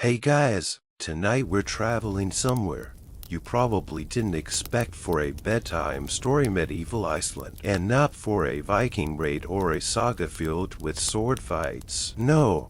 Hey guys, tonight we're traveling somewhere you probably didn't expect for a bedtime story medieval Iceland, and not for a Viking raid or a saga filled with sword fights. No,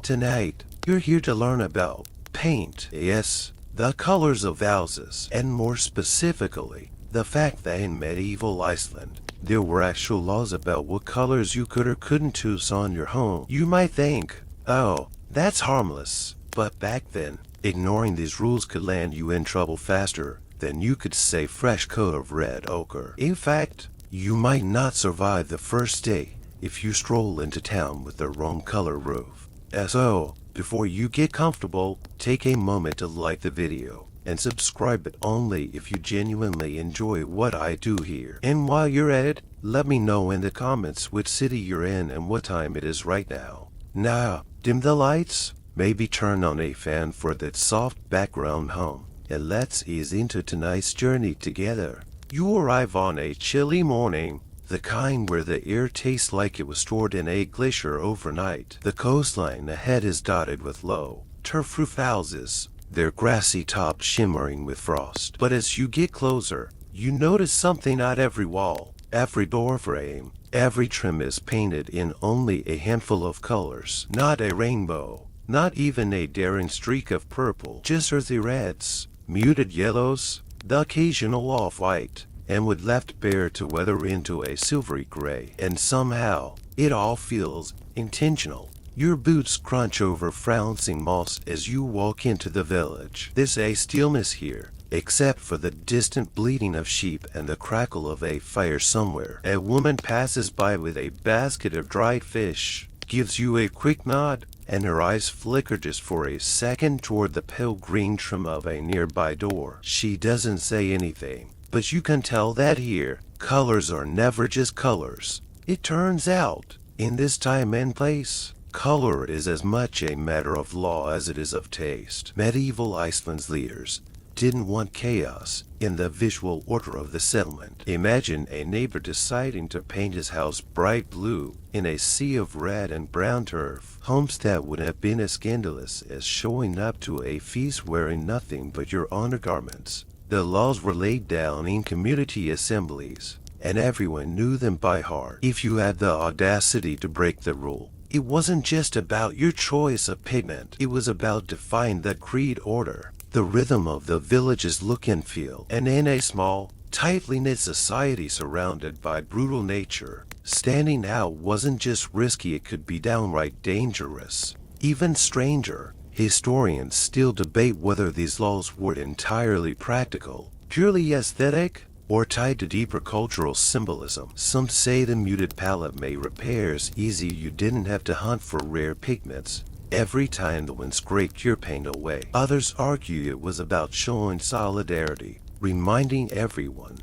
tonight you're here to learn about paint. Yes, the colors of houses, and more specifically, the fact that in medieval Iceland, there were actual laws about what colors you could or couldn't choose on your home. You might think, oh, that's harmless. But back then, ignoring these rules could land you in trouble faster than you could say fresh coat of red ochre. In fact, you might not survive the first day if you stroll into town with the wrong color roof. So, before you get comfortable, take a moment to like the video and subscribe, but only if you genuinely enjoy what I do here. And while you're at it, let me know in the comments which city you're in and what time it is right now. Now, dim the lights. Maybe turn on a fan for that soft background hum, and let's ease into tonight's journey together. You arrive on a chilly morning, the kind where the air tastes like it was stored in a glacier overnight. The coastline ahead is dotted with low, turf-roof houses, their grassy tops shimmering with frost. But as you get closer, you notice something on every wall, every door frame, every trim is painted in only a handful of colors, not a rainbow. Not even a daring streak of purple, just earthy reds, muted yellows, the occasional off-white, and wood left bare to weather into a silvery gray. And somehow, it all feels intentional. Your boots crunch over flouncing moss as you walk into the village. There's a stillness here, except for the distant bleating of sheep and the crackle of a fire somewhere. A woman passes by with a basket of dried fish, gives you a quick nod, and her eyes flicker just for a second toward the pale green trim of a nearby door. She doesn't say anything, but you can tell that here, colors are never just colors. It turns out, in this time and place, color is as much a matter of law as it is of taste. Medieval Iceland's leaders didn't want chaos in the visual order of the settlement. Imagine a neighbor deciding to paint his house bright blue in a sea of red and brown turf. Homestead would have been as scandalous as showing up to a feast wearing nothing but your undergarments. The laws were laid down in community assemblies, and everyone knew them by heart. If you had the audacity to break the rule, it wasn't just about your choice of pigment, it was about defying the creed order, the rhythm of the village's look and feel. And in a small, tightly knit society surrounded by brutal nature, standing out wasn't just risky, it could be downright dangerous. Even stranger, historians still debate whether these laws were entirely practical, purely aesthetic, or tied to deeper cultural symbolism. Some say the muted palette made repairs easy. You didn't have to hunt for rare pigments every time the wind scraped your paint away. Others argue it was about showing solidarity, reminding everyone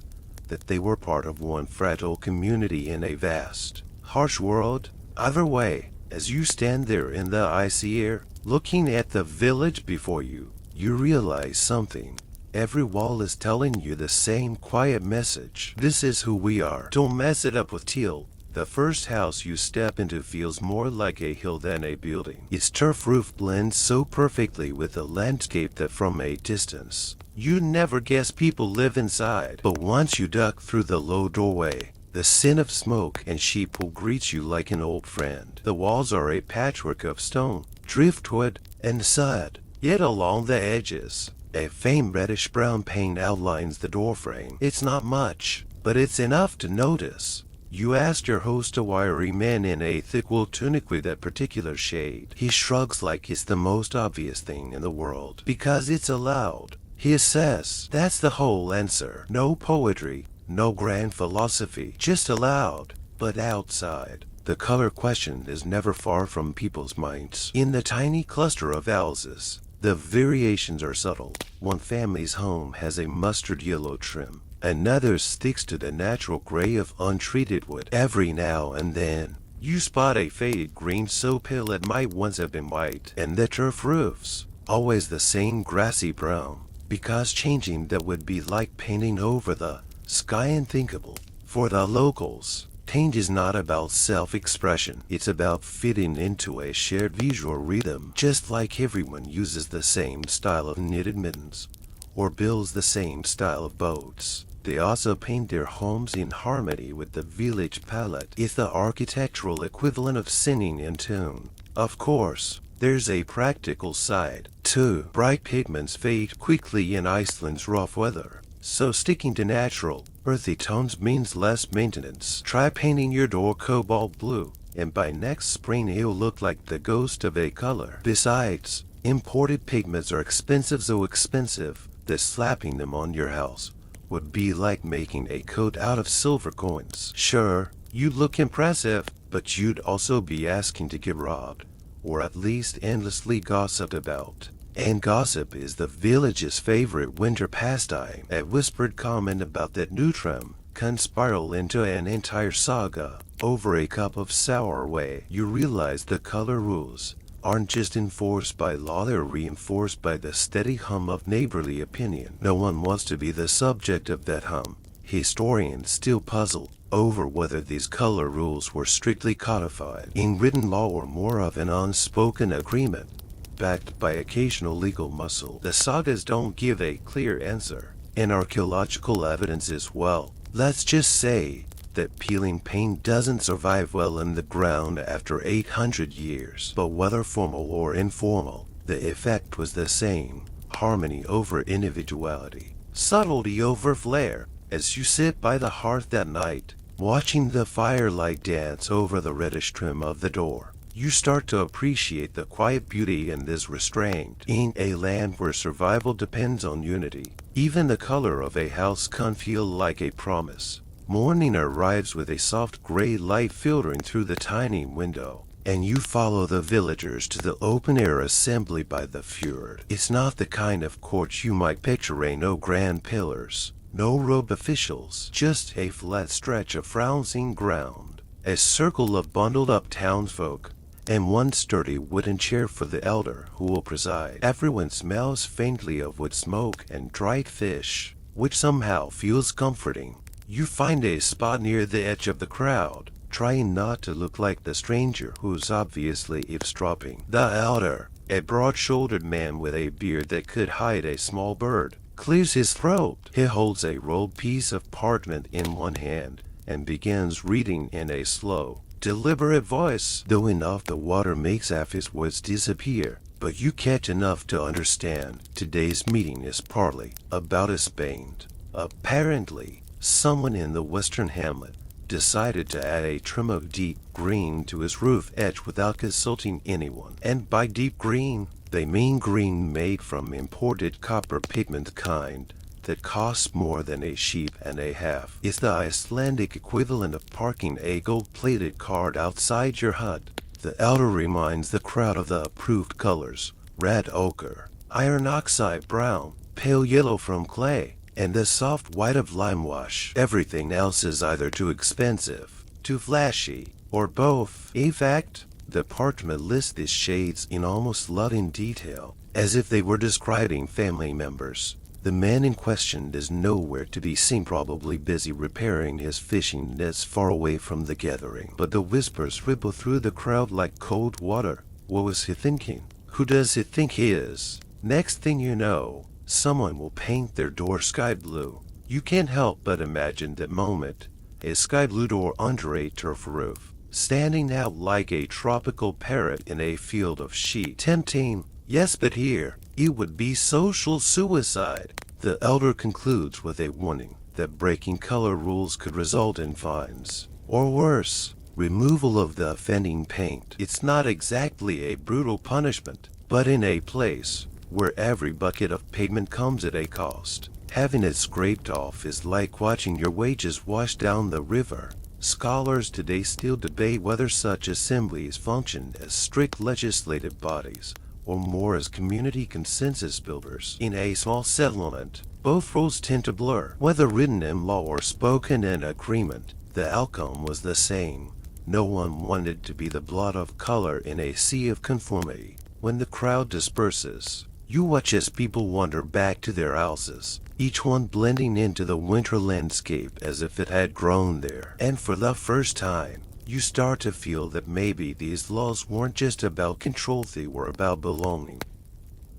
that they were part of one fragile community in a vast, harsh world. Either way, as you stand there in the icy air, looking at the village before you, you realize something. Every wall is telling you the same quiet message. This is who we are. Don't mess it up with teal. The first house you step into feels more like a hill than a building. Its turf roof blends so perfectly with the landscape that from a distance, you'd never guess people live inside. But once you duck through the low doorway, the scent of smoke and sheep will greet you like an old friend. The walls are a patchwork of stone, driftwood, and sod, yet along the edges, a faint reddish-brown paint outlines the doorframe. It's not much, but it's enough to notice. You ask your host, a wiry man in a thick wool tunic with that particular shade. He shrugs like it's the most obvious thing in the world. Because it's allowed, he says. That's the whole answer. No poetry, no grand philosophy, just allowed. But outside, the color question is never far from people's minds. In the tiny cluster of houses, the variations are subtle. One family's home has a mustard yellow trim. Another sticks to the natural gray of untreated wood. Every now and then, you spot a faded green so pale it might once have been white. And the turf roofs, always the same grassy brown, because changing that would be like painting over the sky unthinkable. For the locals, Paint is not about self-expression, it's about fitting into a shared visual rhythm. Just like everyone uses the same style of knitted mittens, or builds the same style of boats, they also paint their homes in harmony with the village palette. It's the architectural equivalent of singing in tune. Of course, there's a practical side, too. Bright pigments fade quickly in Iceland's rough weather, so sticking to natural, earthy tones means less maintenance. Try painting your door cobalt blue, and by next spring it'll look like the ghost of a color. Besides, imported pigments are expensive, so expensive that slapping them on your house would be like making a coat out of silver coins. Sure, you'd look impressive, but you'd also be asking to get robbed, or at least endlessly gossiped about. And gossip is the village's favorite winter pastime. A whispered comment about that new trim can spiral into an entire saga over a cup of sour whey. You realize the color rules aren't just enforced by law, they're reinforced by the steady hum of neighborly opinion. No one wants to be the subject of that hum. Historians still puzzle over whether these color rules were strictly codified in written law or more of an unspoken agreement, backed by occasional legal muscle. The sagas don't give a clear answer, and archaeological evidence as well. Let's just say that peeling paint doesn't survive well in the ground after 800 years. But whether formal or informal, the effect was the same: harmony over individuality, subtlety over flair. As you sit by the hearth that night, watching the firelight dance over the reddish trim of the door, you start to appreciate the quiet beauty in this restraint. In a land where survival depends on unity, even the color of a house can feel like a promise. Morning arrives with a soft gray light filtering through the tiny window, and you follow the villagers to the open-air assembly by the fjord. It's not the kind of court you might picture, no grand pillars, no robed officials, just a flat stretch of frowning ground, a circle of bundled-up townsfolk, and one sturdy wooden chair for the elder who will preside. Everyone smells faintly of wood smoke and dried fish, which somehow feels comforting. You find a spot near the edge of the crowd, trying not to look like the stranger who's obviously eavesdropping. The elder, a broad-shouldered man with a beard that could hide a small bird, clears his throat. He holds a rolled piece of parchment in one hand and begins reading in a slow, deliberate voice. Though enough the water makes half his words disappear, but you catch enough to understand. Today's meeting is partly about Iceland. Apparently, someone in the western hamlet decided to add a trim of deep green to his roof edge without consulting anyone. And by deep green, they mean green made from imported copper pigment kind that costs more than a sheep and a half. It's the Icelandic equivalent of parking a gold-plated car outside your hut. The elder reminds the crowd of the approved colors: red ochre, iron oxide brown, pale yellow from clay, and the soft white of lime wash. Everything else is either too expensive, too flashy, or both. In fact, the parchment lists these shades in almost ludding detail, as if they were describing family members. The man in question is nowhere to be seen, probably busy repairing his fishing nets far away from the gathering. But the whispers ripple through the crowd like cold water. What was he thinking? Who does he think he is? Next thing you know, someone will paint their door sky blue. You can't help but imagine that moment. A sky blue door under a turf roof, standing out like a tropical parrot in a field of sheep. Tempting, yes, but here, it would be social suicide. The elder concludes with a warning that breaking color rules could result in fines, or worse, removal of the offending paint. It's not exactly a brutal punishment, but in a place where every bucket of pigment comes at a cost, having it scraped off is like watching your wages wash down the river. Scholars today still debate whether such assemblies function as strict legislative bodies or more as community consensus builders. In a small settlement, both roles tend to blur. Whether written in law or spoken in agreement, the outcome was the same. No one wanted to be the blot of color in a sea of conformity. When the crowd disperses, you watch as people wander back to their houses, each one blending into the winter landscape as if it had grown there. And for the first time, you start to feel that maybe these laws weren't just about control, they were about belonging.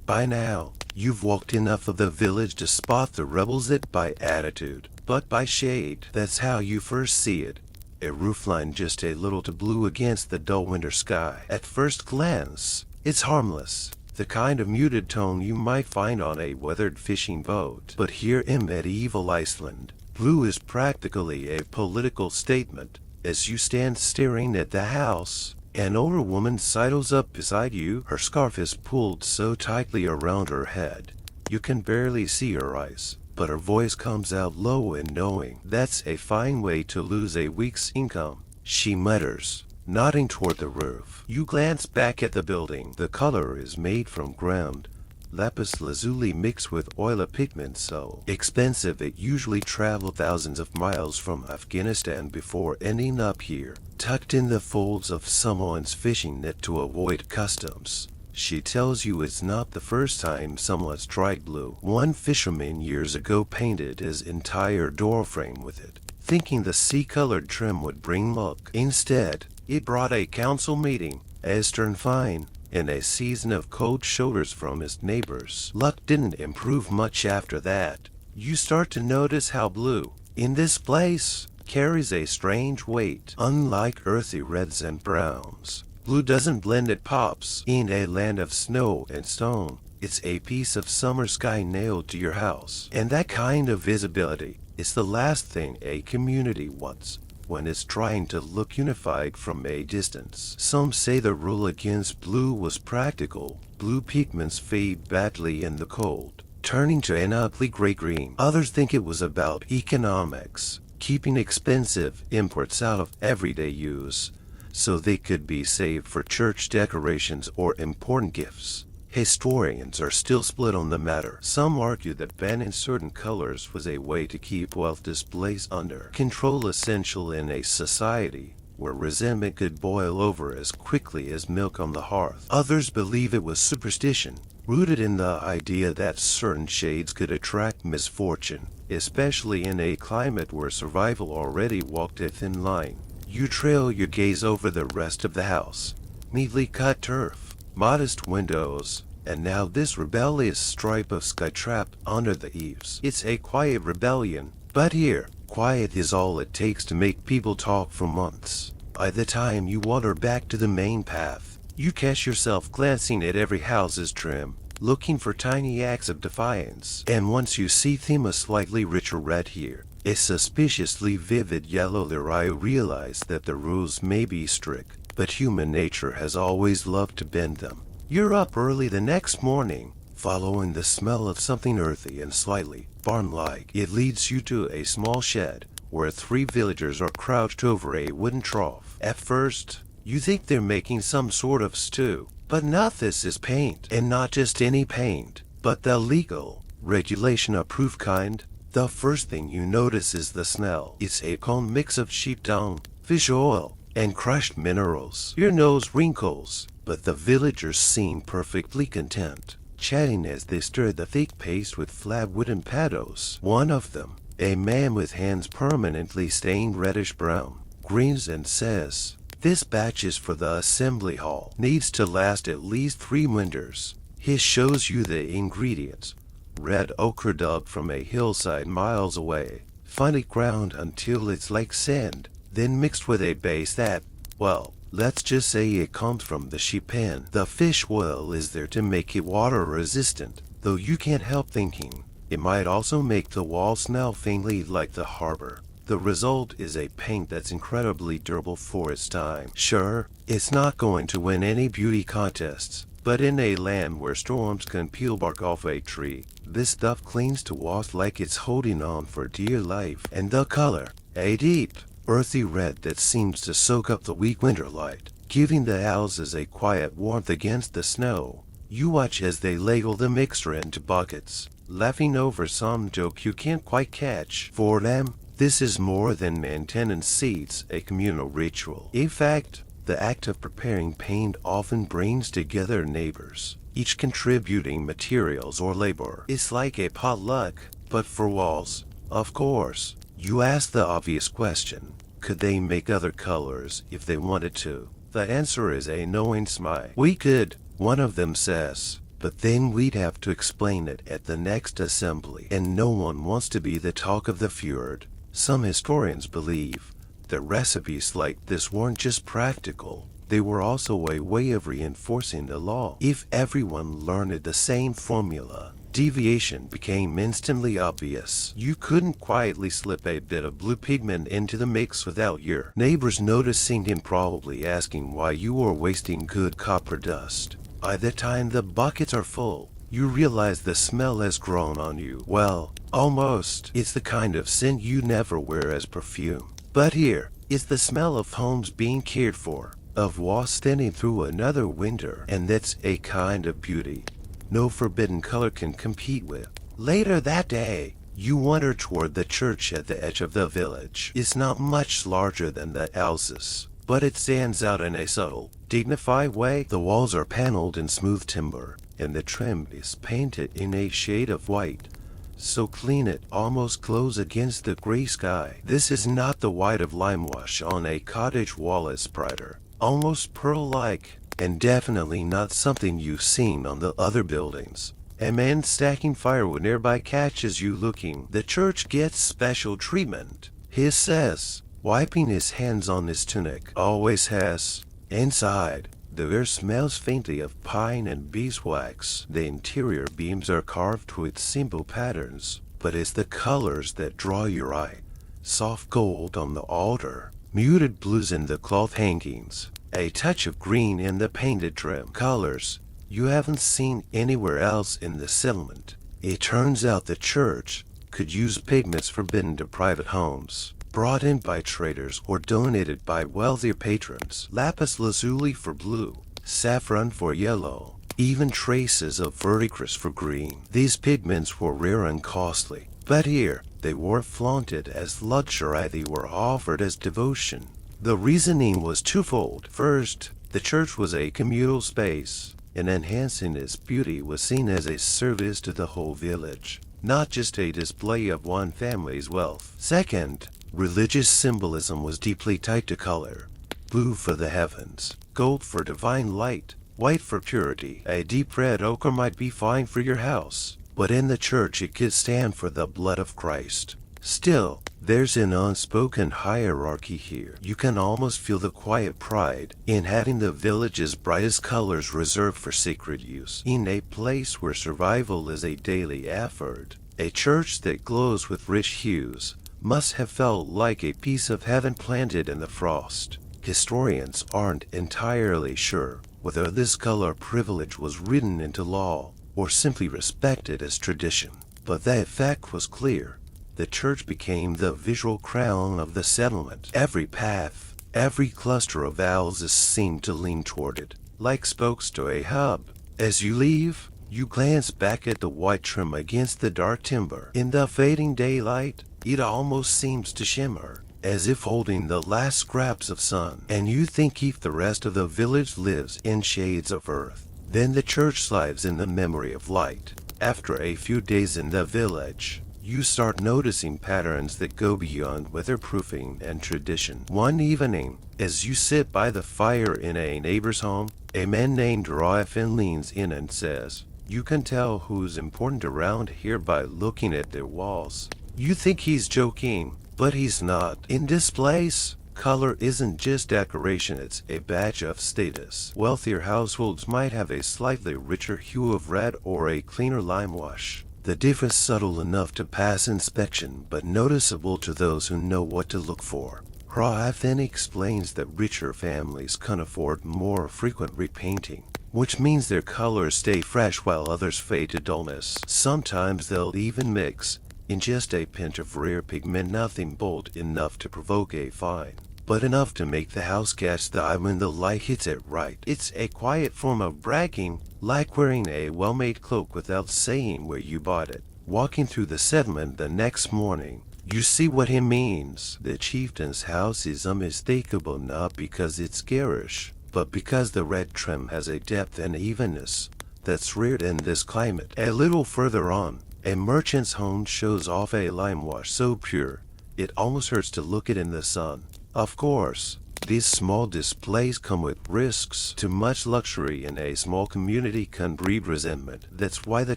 By now, you've walked enough of the village to spot the rebels not by attitude, but by shade. That's how you first see it. A roofline just a little too blue against the dull winter sky. At first glance, it's harmless, the kind of muted tone you might find on a weathered fishing boat. But here in medieval Iceland, blue is practically a political statement. As you stand staring at the house, an older woman sidles up beside you. Her scarf is pulled so tightly around her head, you can barely see her eyes, but her voice comes out low and knowing. That's a fine way to lose a week's income, she mutters, nodding toward the roof. You glance back at the building. The color is made from ground lapis lazuli mixed with oil pigment, so expensive it usually traveled thousands of miles from Afghanistan before ending up here, tucked in the folds of someone's fishing net to avoid customs. She tells you it's not the first time someone's tried blue. One fisherman years ago painted his entire doorframe with it, thinking the sea-colored trim would bring luck. Instead, it brought a council meeting, a stern fine, and a season of cold shoulders from his neighbors. Luck didn't improve much after that. You start to notice how blue, in this place, carries a strange weight. Unlike earthy reds and browns, blue doesn't blend, it pops. In a land of snow and stone, it's a piece of summer sky nailed to your house. And that kind of visibility is the last thing a community wants when it's trying to look unified from a distance. Some say the rule against blue was practical. Blue pigments fade badly in the cold, turning to an ugly gray-green. Others think it was about economics, keeping expensive imports out of everyday use, so they could be saved for church decorations or important gifts. Historians are still split on the matter. Some argue that banning certain colors was a way to keep wealth displays under control, essential in a society where resentment could boil over as quickly as milk on the hearth. Others believe it was superstition, rooted in the idea that certain shades could attract misfortune, especially in a climate where survival already walked a thin line. You trail your gaze over the rest of the house. Neatly cut turf, modest windows, and now this rebellious stripe of skytrap under the eaves. It's a quiet rebellion, but here, quiet is all it takes to make people talk for months. By the time you wander back to the main path, you catch yourself glancing at every house's trim, looking for tiny acts of defiance. And once you see them a slightly richer red here, a suspiciously vivid yellow there, I realize that the rules may be strict, but human nature has always loved to bend them. You're up early the next morning, following the smell of something earthy and slightly barn-like. It leads you to a small shed, where 3 villagers are crouched over a wooden trough. At first, you think they're making some sort of stew, but not. This is paint, and not just any paint, but the legal, regulation-approved kind. The first thing you notice is the smell. It's a common mix of sheep dung, fish oil, and crushed minerals. Your nose wrinkles, but the villagers seem perfectly content, chatting as they stir the thick paste with flat wooden paddles. One of them, a man with hands permanently stained reddish-brown, grins and says, "This batch is for the assembly hall. Needs to last at least 3 winters." He shows you the ingredients. Red ochre dug from a hillside miles away, finely ground until it's like sand, then mixed with a base that, well, let's just say it comes from the sheep pen. The fish oil is there to make it water resistant, though you can't help thinking it might also make the walls smell faintly like the harbor. The result is a paint that's incredibly durable for its time. Sure, it's not going to win any beauty contests, but in a land where storms can peel bark off a tree, this stuff clings to walls like it's holding on for dear life. And the color, a deep, earthy red that seems to soak up the weak winter light, giving the houses a quiet warmth against the snow. You watch as they ladle the mixture into buckets, laughing over some joke you can't quite catch. For them, this is more than maintenance seeds, a communal ritual. In fact, the act of preparing paint often brings together neighbors, each contributing materials or labor. It's like a potluck, But for walls, of course, you ask the obvious question, could they make other colors if they wanted to? The answer is a knowing smile. We could, one of them says, but then we'd have to explain it at the next assembly, and no one wants to be the talk of the fjord. Some historians believe that recipes like this weren't just practical, they were also a way of reinforcing the law. If everyone learned the same formula, deviation became instantly obvious. You couldn't quietly slip a bit of blue pigment into the mix without your neighbors noticing and probably asking why you were wasting good copper dust. By the time the buckets are full, you realize the smell has grown on you. Well, almost. It's the kind of scent you never wear as perfume. But here is the smell of homes being cared for, of walls standing through another winter, and that's a kind of beauty no forbidden color can compete with. Later that day, you wander toward the church at the edge of the village. It's not much larger than the houses, but it stands out in a subtle, dignified way. The walls are paneled in smooth timber, and the trim is painted in a shade of white, so clean it almost glows against the gray sky. This is not the white of limewash on a cottage wall. It's brighter, almost pearl-like, and definitely not something you've seen on the other buildings. A man stacking firewood nearby catches you looking. The church gets special treatment, he says, wiping his hands on his tunic. Always has. Inside, the air smells faintly of pine and beeswax. The interior beams are carved with simple patterns, but it's the colors that draw your eye. Soft gold on the altar, muted blues in the cloth hangings, a touch of green in the painted trim. Colors you haven't seen anywhere else in the settlement. It turns out the church could use pigments forbidden to private homes, brought in by traders or donated by wealthier patrons. Lapis lazuli for blue, saffron for yellow, even traces of verdigris for green. These pigments were rare and costly, but here they were flaunted as luxury. They were offered as devotion. The reasoning was twofold. First, the church was a communal space, and enhancing its beauty was seen as a service to the whole village, not just a display of one family's wealth. Second, religious symbolism was deeply tied to color. Blue for the heavens, gold for divine light, white for purity. A deep red ochre might be fine for your house, but in the church it could stand for the blood of Christ. Still, there's an unspoken hierarchy here. You can almost feel the quiet pride in having the village's brightest colors reserved for sacred use. In a place where survival is a daily effort, a church that glows with rich hues must have felt like a piece of heaven planted in the frost. Historians aren't entirely sure whether this color privilege was written into law or simply respected as tradition, but the effect was clear. The church became the visual crown of the settlement. Every path, every cluster of houses seemed to lean toward it, like spokes to a hub. As you leave, you glance back at the white trim against the dark timber. In the fading daylight, it almost seems to shimmer, as if holding the last scraps of sun. And you think if the rest of the village lives in shades of earth, then the church slides in the memory of light. After a few days in the village, you start noticing patterns that go beyond weatherproofing and tradition. One evening, as you sit by the fire in a neighbor's home, a man named Roifin leans in and says, "You can tell who's important around here by looking at their walls." You think he's joking, but he's not. In this place, color isn't just decoration, it's a badge of status. Wealthier households might have a slightly richer hue of red or a cleaner lime wash. The difference subtle enough to pass inspection, but noticeable to those who know what to look for. Raif then explains that richer families can afford more frequent repainting, which means their colors stay fresh while others fade to dullness. Sometimes they'll even mix in just a pinch of rare pigment, nothing bold enough to provoke a fine, but enough to make the house catch the eye when the light hits it right. It's a quiet form of bragging, like wearing a well-made cloak without saying where you bought it. Walking through the settlement the next morning, you see what he means. The chieftain's house is unmistakable not because it's garish, but because the red trim has a depth and evenness that's rare in this climate. A little further on, A merchant's home shows off a lime wash so pure, it almost hurts to look it in the sun. Of course, these small displays come with risks. Too much luxury in a small community can breed resentment. That's why the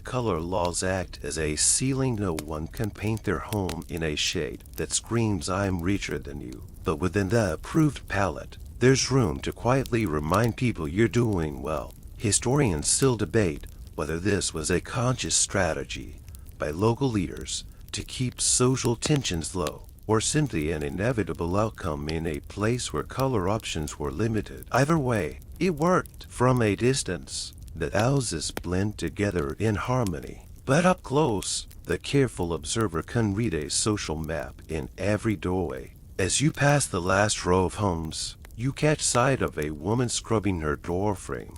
color laws act as a ceiling. No one can paint their home in a shade that screams I'm richer than you. But within the approved palette, there's room to quietly remind people you're doing well. Historians still debate whether this was a conscious strategy by local leaders to keep social tensions low, or simply an inevitable outcome in a place where color options were limited. Either way, it worked. From a distance, the houses blend together in harmony. But up close, the careful observer can read a social map in every doorway. As you pass the last row of homes, you catch sight of a woman scrubbing her door frame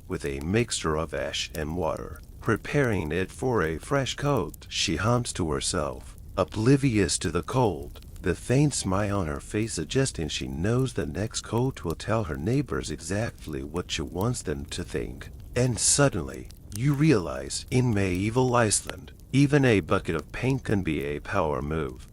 with a mixture of ash and water, preparing it for a fresh coat. She hums to herself, oblivious to the cold, the faint smile on her face suggesting she knows the next coat will tell her neighbors exactly what she wants them to think. And suddenly, you realize, in medieval Iceland, even a bucket of paint can be a power move.